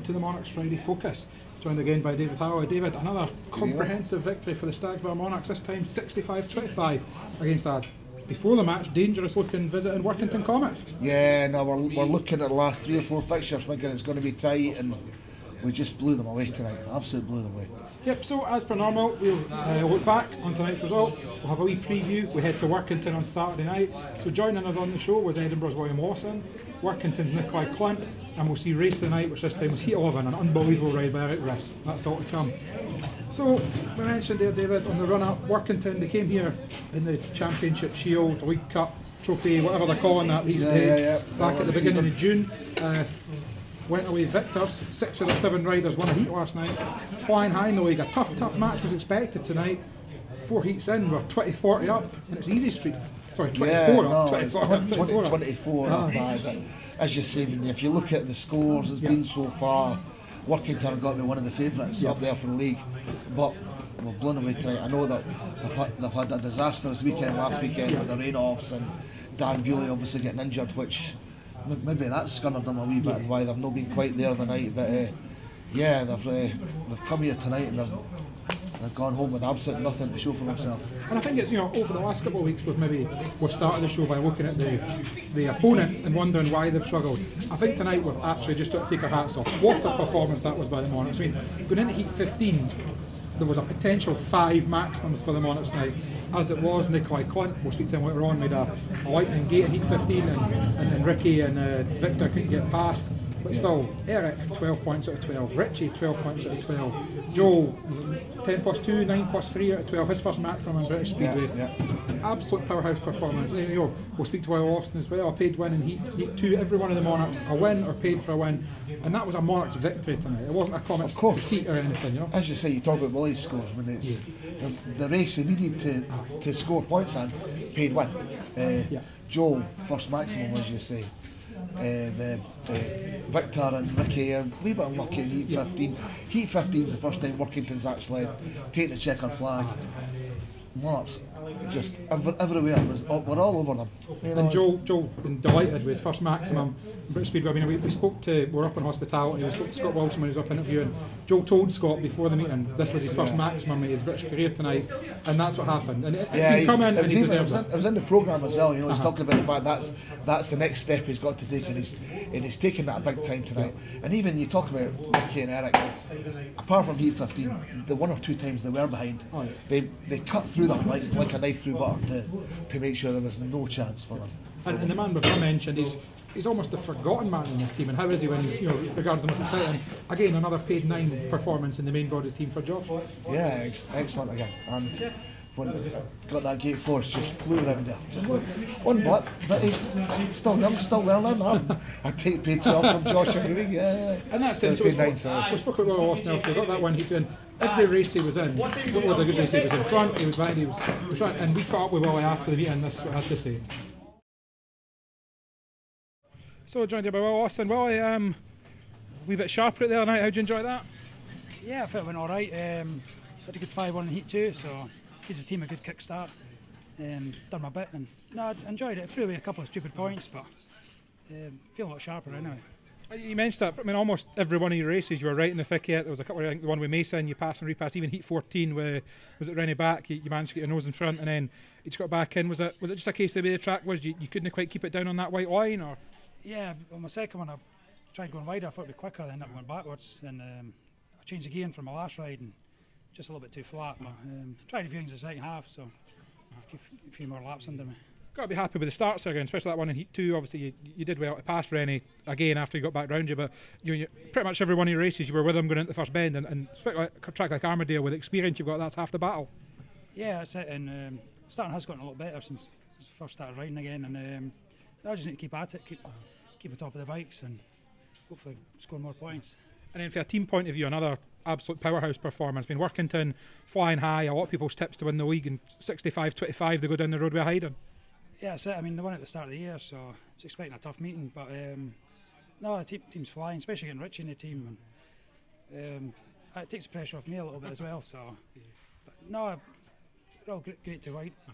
to the Monarchs Friday Focus. Joined again by David Howard. David, another comprehensive victory for the Stagsbar Monarchs, this time 65-25 against a, before the match, dangerous looking visit in Workington Comets. Yeah, no, we're looking at the last 3 or 4 fixtures thinking it's going to be tight, and we just blew them away tonight, absolutely blew them away. Yep, so as per normal, we'll look back on tonight's result, we'll have a wee preview, we head to Workington on Saturday night. So joining us on the show was Edinburgh's William Lawson, Workington's Nicolai Klindt, and we'll see Race of the Night, which this time was Heat 11, an unbelievable ride by Eric Riss. That's all to come. So, we mentioned there, David, on the run-up, Workington, they came here in the Championship Shield, the League Cup trophy, whatever they're calling that these days, back at the beginning of June. Went away victors, 6 of the 7 riders won a heat last night, flying high in the league. A tough match was expected tonight. 4 heats in, we're 20-40 up, and it's easy street. Sorry, 24 up, 24 up, but as you say, if you look at the scores it's been so far, Workington have got to be one of the favourites up there for the league, but we're blown away tonight. I know that they've had a disastrous weekend last weekend with the rain-offs and Dan Bewley obviously getting injured, which maybe that's scunnered them a wee bit and why they've not been quite there tonight, but yeah, they've come here tonight and they've gone home with absolutely nothing to show for themselves. And I think it's, over the last couple of weeks we've started the show by looking at the opponents and wondering why they've struggled. I think tonight we've actually just got to take our hats off. What a performance that was by the Monarchs. I mean, going into Heat 15, there was a potential 5 maximums for the Monarchs tonight. As it was, Nicolai Klindt, we'll speak to him later on, made a lightning gate in Heat 15 and Ricky and Victor couldn't get past. But still, Eric, 12 points out of 12. Richie, 12 points out of 12. Joel, 10 plus 2, 9 plus 3 out of 12. His first maximum in British Speedway. Absolute powerhouse performance. We'll speak to Will Lawson as well. A paid win in Heat 2. Every one of the Monarchs, a win or paid for a win. And that was a Monarchs victory tonight. It wasn't a Comets defeat or anything. As you say, you talk about Willie's scores. When it's the race he needed to score points in, paid win. Joel, first maximum, as you say. The Victor and Ricky are a wee bit unlucky in Heat 15. Heat 15 is the first time Workington's actually taken a checker flag. Monarchs just everywhere, we're all over them. And Joel been delighted with his first maximum in British Speedway. I mean, we're up in hospitality, we spoke to Scott Wilson when he was up interviewing. Joel told Scott before the meeting this was his first maximum in his British career tonight, and that's what happened. And it's been coming, and he deserves it. It was in the programme as well, he's talking about the fact that's the next step he's got to take, and he's taken that big time tonight. And even you talk about Ricky and Eric, apart from Heat 15, the 1 or 2 times they were behind, they cut through them like a knife through butter to make sure there was no chance for them. And the man we've mentioned, he's almost the forgotten man in this team, and how is he when he's regards the most exciting? Again, another paid 9 performance in the main body team for Josh. Yeah, excellent again. And when got that gate force, just flew around there. Just one blip, but he's still young, still learning. I take paid 12 from Josh every week. And that's it. So we spoke about Will Lawson also. He got that one Heat in. Every race he was in, what was a good race? He was in front, he was behind, he was front, and we caught up with Willie after the meeting, and this is what I had to say. So joined here by Will Lawson. Willie, a wee bit sharper there tonight. How'd you enjoy that? Yeah, I felt it went alright. Had a good 5-1 in Heat 2, so gives the team a good kick start. Done my bit, and no, I enjoyed it. Threw away a couple of stupid points, but feel a lot sharper anyway. You mentioned that, I mean, almost every one of your races you were right in the thick yet. There was a couple, I think the one with Mason, you passed and repassed, even Heat 14 where, was it Rennie back, you managed to get your nose in front and then you just got back in. Was it just a case of the way the track was, you couldn't quite keep it down on that white line? Or? Yeah, on my second one I tried going wider, I thought it'd be quicker, then I went backwards, and I changed again from my last ride and just a little bit too flat, but tried a few things in the second half, so a few more laps under me. Got to be happy with the starts again, especially that one in Heat 2. Obviously you did well to pass Rennie again after he got back round you, but you pretty much every one of your races you were with him going into the first bend, and a track like Armadale with the experience you've got, that's half the battle. Yeah, that's it, and starting has gotten a lot better since I first started riding again, and I just need to keep at it, keep on top of the bikes and hopefully score more points. And then from a team point of view, another absolute powerhouse performance. I mean, Workington flying high, a lot of people's tips to win the league, and 65-25 they go down the road with hiding. Yeah, that's it. I mean, they won at the start of the year, so I was expecting a tough meeting, but no, the team's flying, especially getting Richie in the team, and it takes the pressure off me a little bit as well. So, but no, they're all great to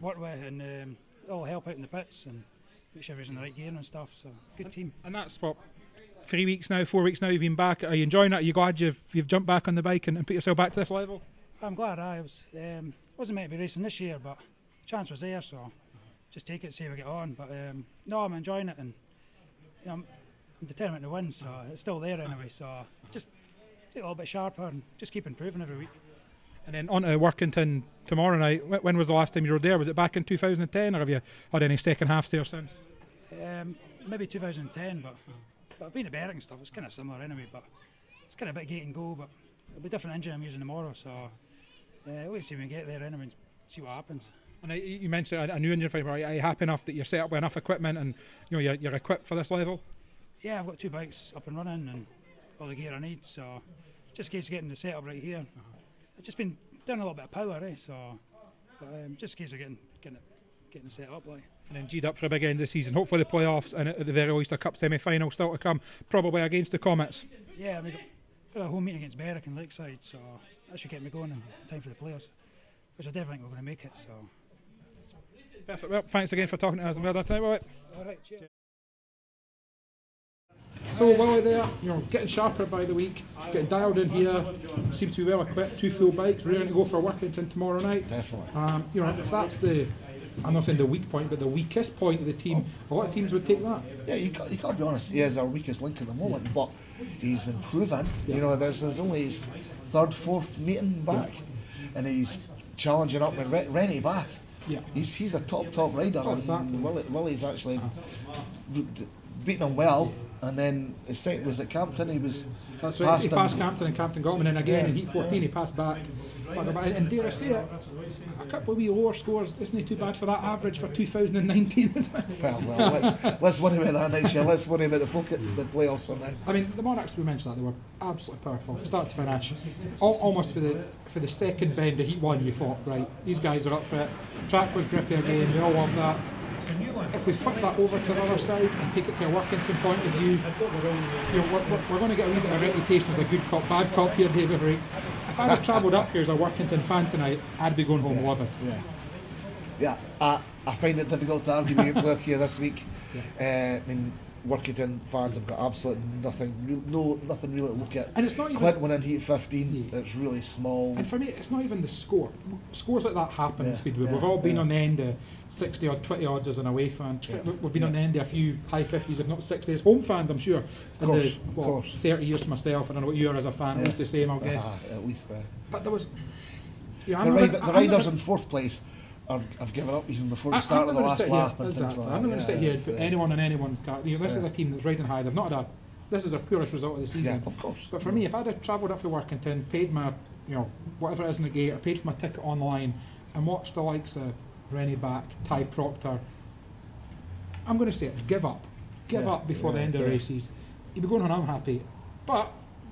work with, and they'll help out in the pits and make sure everybody's in the right gear and stuff. So, good team. And that's what 3 weeks now, 4 weeks now you've been back. Are you enjoying it? Are you glad you've jumped back on the bike and put yourself back to this level? I'm glad. I wasn't meant to be racing this year, but the chance was there, so just take it, see how we get on. But no, I'm enjoying it, and I'm determined to win, so it's still there anyway. So just get a little bit sharper and just keep improving every week. And then on to Workington tomorrow night. When was the last time you rode there? Was it back in 2010, or have you had any second halves there since? Maybe 2010, but I've been to Berwick and stuff. It's kind of similar anyway, but it's kind of a bit gate and go. But it'll be a different engine I'm using tomorrow, so we'll see when we get there anyway and see what happens. And you mentioned a new engine for you. Are you happy enough that you're set up with enough equipment and you're equipped for this level? Yeah, I've got 2 bikes up and running and all the gear I need, so just a case of getting the setup right here. I've just been doing a little bit of power, so just a case of getting the set up, like. And then G'd up for a big end of the season. Hopefully the playoffs and at the very least a cup semi-final still to come, probably against the Comets. Yeah, we've got a home meeting against Berwick and Lakeside, so that should get me going in time for the players, which I definitely think we're going to make it. So. Perfect. Well, thanks again for talking to us and well done tonight. All right, cheers. So while we're there, getting sharper by the week, getting dialed in here, seems to be well equipped, 2 full bikes, ready to go for Workington tomorrow night. Definitely. If that's I'm not saying the weak point, but the weakest point of the team, a lot of teams would take that. Yeah, you got to be honest, he is our weakest link at the moment, but he's improving. Yeah. There's only his 3rd, 4th meeting back, and he's challenging up with Rennie back. Yeah. He's a top rider, exactly. and Willie's actually beating him well. And then his second was at Campton. He passed Campton, and Campton got him, and then again in Heat 14 he passed back. And dare I say it, a couple of wee lower scores isn't too bad for that average for 2019 as well. Well, let's worry about that next year. Let's worry about the playoffs for now. I mean, the Monarchs, we mentioned that they were absolutely powerful from start to finish. Almost for the second bend of Heat 1, you thought, right, these guys are up for it. Track was grippy again. We all love that. If we flip that over to the other side and take it to a Workington point of view, we're going to get a wee bit of reputation as a good cop, bad cop here, Dave Every. If I'd have travelled up here as a Workington fan tonight, I'd be going home livid. Yeah. I find it difficult to argue with you this week. I mean, Workington fans have got absolutely nothing really to look at. And it's not even Klindt winning Heat 15. It's really small. And for me, it's not even the score. Scores like that happen in Speedway. We've all been on the end of 60 odd, 20 odds as an away fan. We've been on the end of a few high 50s, if not 60s. Home fans, I'm sure. Of course. 30 years myself, and I know what you are as a fan. At least the same, I'll guess. At least. But there was. The riders in 4th place. I've given up even before the start of the last lap. Exactly. I'm not going to sit here and put anyone on anyone's car. This is a team that's riding high. They've not had this is a purest result of the season. Yeah, of course. But for me, if I'd have travelled up to Workington, paid my, whatever it is in the gate, or paid for my ticket online, and watched the likes of Rennie back, Ty Proctor, I'm going to say it. Give up before the end of the races. You'd be going on unhappy. But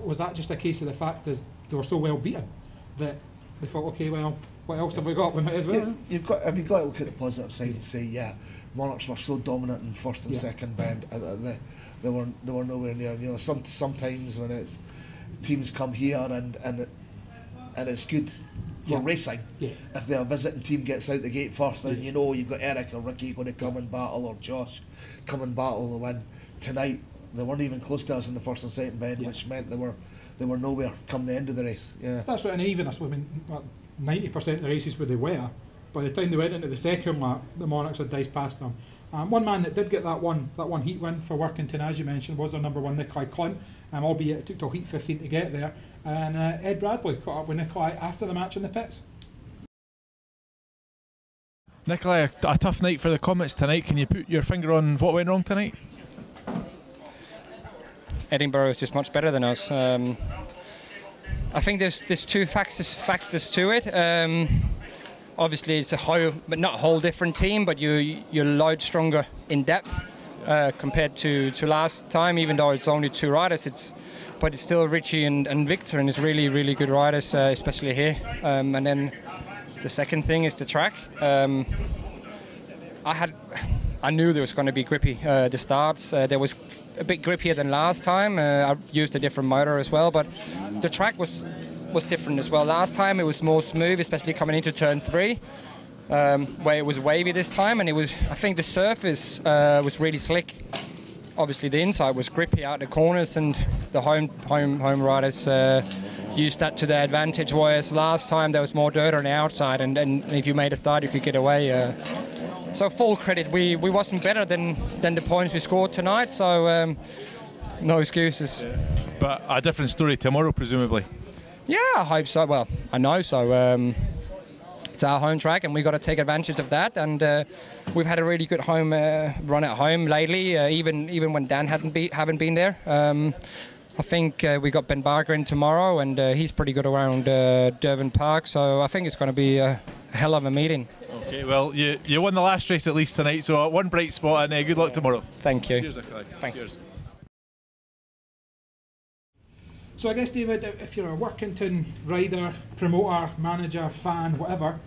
was that just a case of the fact is they were so well beaten that they thought, okay, well, what else have we got? We might as well. You've got to look at the positive side and say, Monarchs were so dominant in 1st and 2nd bend. They were nowhere near. Sometimes when it's teams come here and it's good for racing. Yeah. If their visiting team gets out the gate first, then you've got Eric or Ricky going to come and battle, or Josh come and battle the win. Tonight they weren't even close to us in the 1st and 2nd bend, which meant they were nowhere come the end of the race. Yeah. That's right, and even 90% of the races where they were, by the time they went into the second lap, the Monarchs had diced past them. One man that did get that one heat win for Workington, as you mentioned, was their number 1 Nicolai Klindt, albeit it took till Heat 15 to get there. And Ed Bradley caught up with Nicolai after the match in the pits. Nicolai, a tough night for the Comets tonight. Can you put your finger on what went wrong tonight? Edinburgh is just much better than us. I think there's 2 factors to it. Obviously, it's not a whole different team, but you're a lot stronger in depth compared to last time. Even though it's only 2 riders, but it's still Richie and Victor, and it's really, really good riders, especially here. And then the second thing is the track. I knew there was going to be grippy the starts. There was a bit grippier than last time. I used a different motor as well, but the track was different as well. Last time it was more smooth, especially coming into turn 3, where it was wavy this time, and I think the surface was really slick. obviously the inside was grippy out the corners, and the home riders used that to their advantage, whereas last time there was more dirt on the outside, and if you made a start you could get away. So full credit, we wasn't better than the points we scored tonight, so no excuses. But a different story tomorrow, presumably. Yeah, I hope so. Well, I know so. It's our home track, and we've got to take advantage of that. And we've had a really good home run at home lately, even when Dan haven't been there. I think we got Ben Barker in tomorrow, and he's pretty good around Durban Park. So I think it's going to be a hell of a meeting. Okay, well, you won the last race at least tonight, so one bright spot, and good luck tomorrow. Thank you. Cheers, Nicolai. Thanks. Cheers. So I guess, David, if you're a Workington rider, promoter, manager, fan, whatever,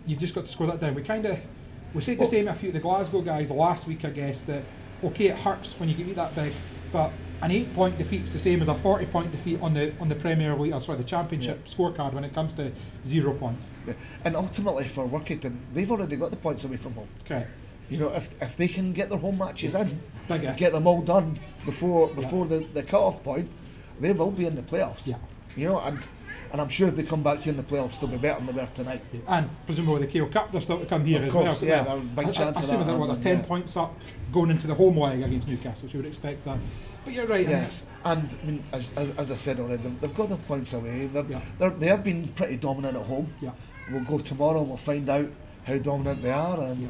you've just got to score that down. We said the same a few of the Glasgow guys last week, I guess, that okay, it hurts when you get beat that big, but an 8-point defeat's the same as a 40-point defeat on the Premier League, the Championship scorecard when it comes to 0 points. Yeah. And ultimately for Workington, they've already got the points away from home. Correct. You know, if they can get their home matches in, Big get them all done before the cut-off point, they will be in the playoffs. Yeah. You know, and I'm sure if they come back here in the playoffs, they'll be better than they were tonight. Yeah. And presumably the KO Cup, they're still to come here of course, as well. Yeah, they're a big chance of that. Assuming they're 10 points up going into the home leg against Newcastle, so you would expect that. But you're right. Yes, and I mean, as I said already, they've got their points away. They have been pretty dominant at home. Yeah. We'll go tomorrow and we'll find out how dominant they are, and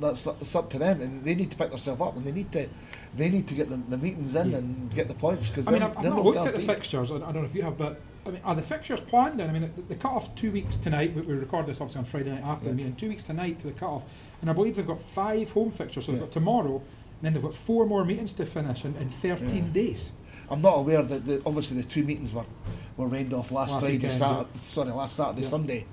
it's up to them. And they need to pick themselves up, and they need to get the meetings in and get the points, because I've not looked at the fixtures. I don't know if you have, but I mean, are the fixtures planned then? I mean, the cut-off 2 weeks tonight. We record this obviously on Friday night after the meeting. 2 weeks tonight to the cut-off, and I believe they've got 5 home fixtures. So they've got tomorrow, and then they've got 4 more meetings to finish in 13 days. I'm not aware that obviously the 2 meetings were rained off last Saturday, Sunday.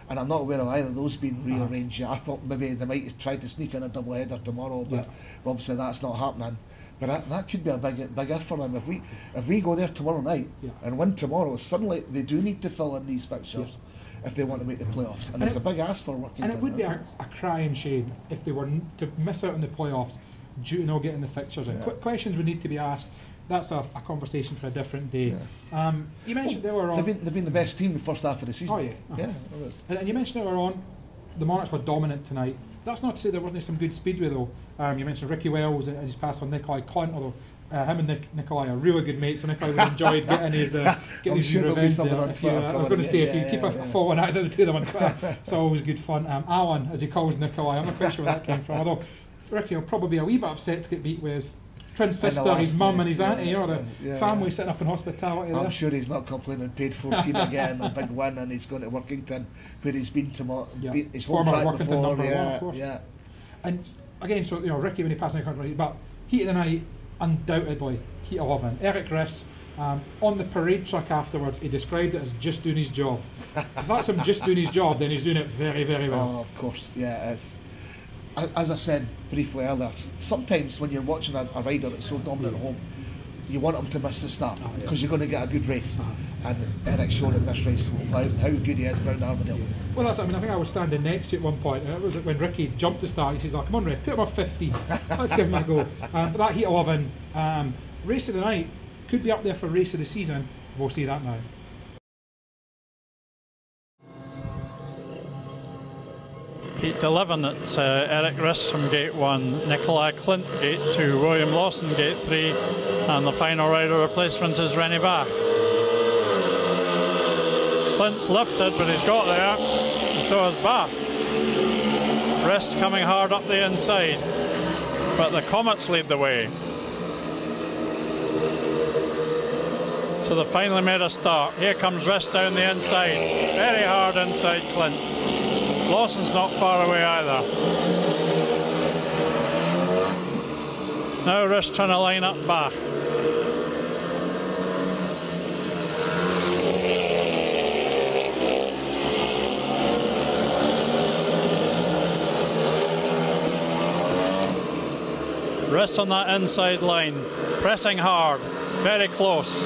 And I'm not aware of either of those being rearranged yet. I thought maybe they might try to sneak in a double header tomorrow, but obviously that's not happening. But that could be a big if for them. If we go there tomorrow night and win tomorrow, suddenly they do need to fill in these fixtures if they want to make the playoffs. And it's a big ask for Workington. And it would be a crying shame if they were to miss out on the playoffs due to not getting the fixtures in. Questions would need to be asked. That's a conversation for a different day. Yeah. You mentioned they were on. They've been the best team the first half of the season. Oh yeah. And you mentioned they were on. The Monarchs were dominant tonight. That's not to say there wasn't some good speedway though. You mentioned Ricky Wells and his pass on Nicolai Klindt, although him and Nicolai are really good mates, so Nicolai would enjoyed getting his revenge there. I was going to say, if you keep a following either of the two of them on Twitter, it's always good fun. Alan, as he calls Nicolai, I'm not quite sure where that came from, although Ricky will probably be a wee bit upset to get beat with his twin sister, his mum and his auntie, or the family sitting up in hospitality there. I'm sure he's not complaining. Paid 14 again, a big win, and he's going to Workington, where he's been to his home track before. And again, so Ricky when he passed the country, but heat of the night, undoubtedly heat 11. Eric Riss on the parade truck afterwards, he described it as just doing his job. If that's him just doing his job, then he's doing it very, very well. Oh, of course, yeah, it is. As I said briefly earlier, sometimes when you're watching a rider that's so dominant at home, you want him to miss the start because you're going to get a good race. And Eric showed in this race how good he is around Armadale. Well, that's. I mean, I think I was standing next to you at one point, and it was when Ricky jumped to start. He says, "Oh, come on, Ref, put him on 50. Let's give him a go." But that heat 11, race of the night, could be up there for race of the season. We'll see that now. Heat 11, it's Eric Riss from gate 1, Nicolai Klindt gate 2, William Lawson gate 3, and the final rider replacement is Rennie Bach. Klint's lifted, but he's got there, and so is Bach. Riss coming hard up the inside, but the Comets lead the way. So they finally made a start. Here comes Riss down the inside, very hard inside Klindt. Lawson's not far away either. Now Riss trying to line up Bach. Riss on that inside line, pressing hard, very close.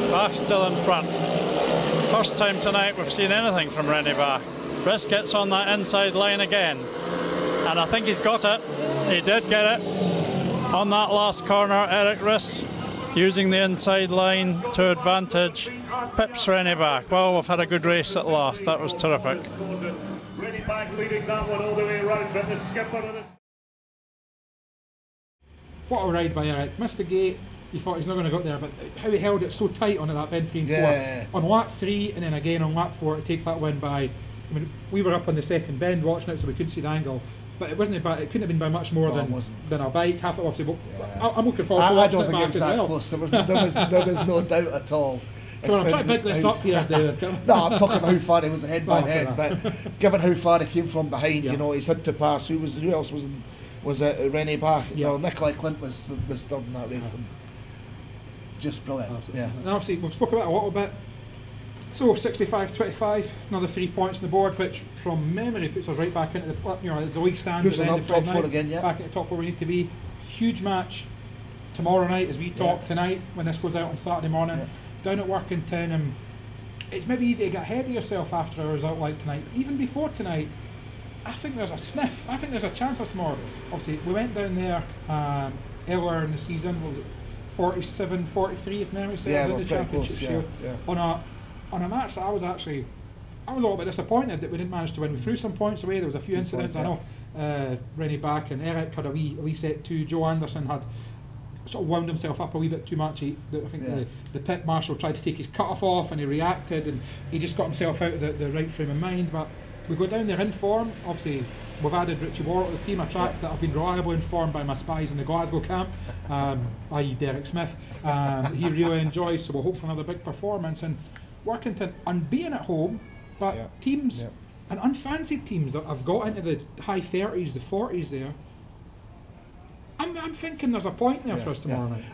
Bach still in front. First time tonight we've seen anything from Rennie Bach. Riss gets on that inside line again, and I think he's got it. He did get it on that last corner. Eric Riss using the inside line to advantage. Pips Rennie back. Well, we've had a good race at last. That was terrific. Rennie back leading that one all the way around, but the skipper of the... What a ride by Eric. Missed the gate. He thought he's not going to go there, but how he held it so tight onto that bend 3 and 4. On lap 3 and then again on lap 4 to take that win by, I mean, we were up on the second bend watching it so we couldn't see the angle, but it wasn't by, it couldn't have been by much more than a bike, half it obviously, but I'm looking forward to watching it back as well. I don't think it was that close, there was no doubt at all. Come on, I'm trying to pick this up here, David. No, I'm talking about how far he was ahead by then, but given how far he came from behind, you know, he's had to pass, who else was it Rennie back? You know, Nicolai Klindt was third in that race. And just brilliant. Absolutely. Yeah. And obviously we've spoken about it a little bit. So 65-25, another 3 points on the board, which from memory puts us right back into the, you know, as the league stands at the end of top 4 again, back at the top 4 we need to be. Huge match tomorrow night as we talk tonight when this goes out on Saturday morning down at Workington. And it's maybe easy to get ahead of yourself after a result like tonight. Even before tonight, I think there's a sniff. I think there's a chance of tomorrow. Obviously, we went down there earlier in the season. What was it? 47-43 if memory serves in the Championship Shield. On a match that I was a little bit disappointed that we didn't manage to win. We threw some points away. There was a few incidents. I know Rennie back and Eric had a wee set too. Joe Anderson had sort of wound himself up a wee bit too much. I think the pit marshal tried to take his cut off and he reacted and he just got himself out of the right frame of mind. But we go down there in form. Obviously, we've added Richie Warwick to the team, a track that I've been reliably informed by my spies in the Glasgow camp, i.e. Derek Smith. He really enjoys, so we'll hope for another big performance. And Workington, and being at home, but teams, and unfancied teams that have got into the high 30s, the 40s there, I'm thinking there's a point there for us tomorrow night.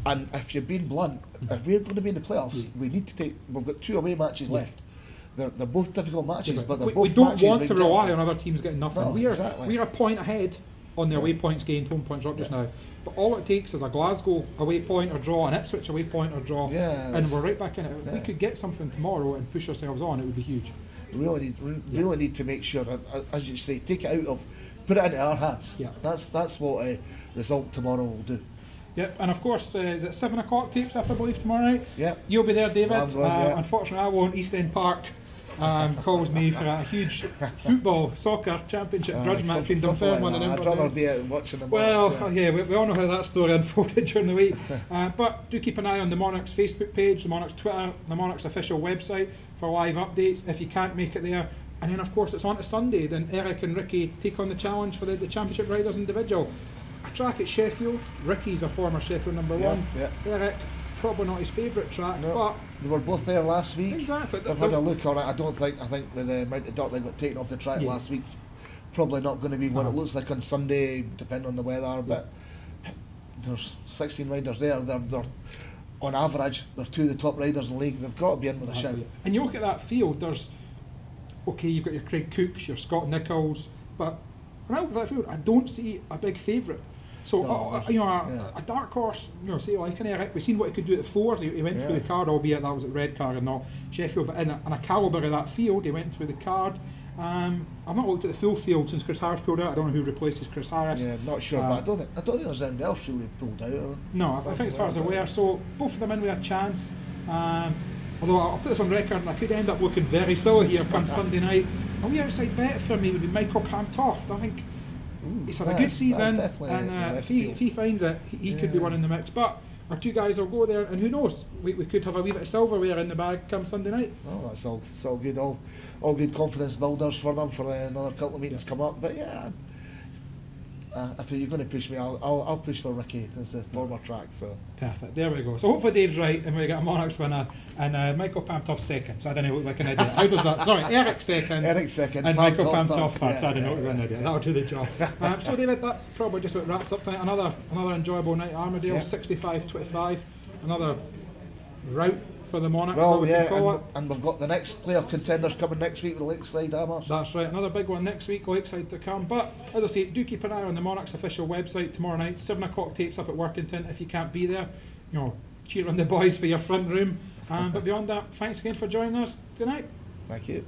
And if you're being blunt, if we're going to be in the playoffs, we need to we've got 2 away matches left. They're both difficult matches, but they're both we don't matches want to rely on other teams getting nothing. No, we're a point ahead on the away points gained, home points up just now. But all it takes is a Glasgow away point or draw, an Ipswich away point or draw, and we're right back in it. If we could get something tomorrow and push ourselves on, it would be huge. We really need to make sure, as you say, take it out of, put it into our hands. That's what a result tomorrow will do. Yep, and of course, is it 7 o'clock tapes up, I believe, tomorrow night? Yep. You'll be there, David. Unfortunately, I won't. East End Park calls me for a huge soccer championship grudge match between Dunfermline and Inverness. I'd rather be out watching the Well, we all know how that story unfolded during the week. But do keep an eye on the Monarchs Facebook page, the Monarchs Twitter, the Monarchs official website for live updates if you can't make it there. And then, of course, it's on to Sunday. Then Eric and Ricky take on the challenge for the Championship Riders individual. A track at Sheffield. Ricky's a former Sheffield number 1. Eric, probably not his favourite track, but they were both there last week. Exactly. They've had a look on it. I think with the amount of dirt they got taken off the track last week, it's probably not going to be what it looks like on Sunday, depending on the weather. But there's 16 riders there. They're on average, they're 2 of the top riders in the league. They've got to be in with a shout. And you look at that field. There's you've got your Craig Cooks, your Scott Nichols, but when I look at that field, I don't see a big favourite. So, a dark horse, say like an Eric, we've seen what he could do at the 4s. He went through the card, albeit that was at red card and not Sheffield, but in a calibre of that field, he went through the card. I've not looked at the full field since Chris Harris pulled out. I don't know who replaces Chris Harris. Yeah, not sure, but I don't think there's anything else really pulled out. No, I think as far as I'm aware, so both of them in with a chance. Although I'll put this on record, and I could end up looking very silly here come Sunday night. A wee outside bet for me would be Michael Pantoft. I think he's had a good season, and if he finds it, he could be one in the mix. But our 2 guys will go there, and who knows, we could have a wee bit of silverware in the bag come Sunday night. Oh, that's all good, all good confidence builders for them for another couple of meetings come up. But if you're going to push me, I'll push for Ricky as the former track. So perfect. There we go. So hopefully Dave's right, and we get a Monarchs winner, and Michael Pantoft second. So I don't know, like an idiot. How does that? Sorry, Eric second. And Michael Pantoft third. So I don't know, we're an idiot. That'll do the job. So David, that probably just about wraps up tonight. Another enjoyable night at Armadale. 65-25. Another rout for the Monarchs. Well, and we've got the next playoff contenders coming next week with Lakeside Hammers. That's right, another big one next week, Lakeside to come. But as I say, do keep an eye on the Monarchs official website tomorrow night. 7 o'clock tapes up at Workington. If you can't be there, cheer on the boys for your front room. But beyond that, thanks again for joining us. Good night. Thank you.